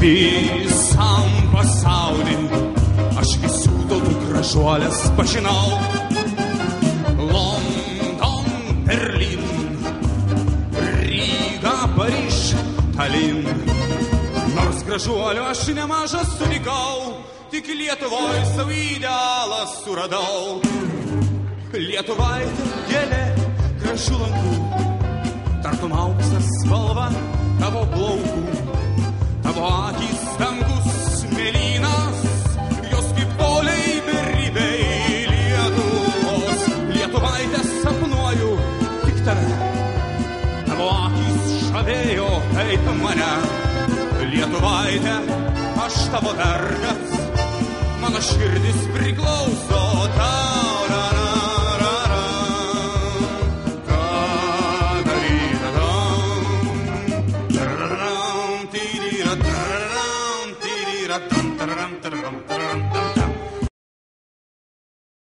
Visam pasaulį aš visų tautų gražuolės pažinau. London, Berlin, Ryga, Paryž, Talin. Nors gražuolių aš nemažą sutikau, tik Lietuvoj savo idealą suradau. Lietuvaitė gėlė gražių lankų, tartum auksas spalva tavo plaukų. Tavo akys dangus mėlynas, jos kaip toliai beribiai Lietuvos. Lietuvaitė sapnuoju tik tave, tavo akys žavėjo kaip mane. Lietuvaitė, aš tavo vergas, mano širdis priklauso tau. Da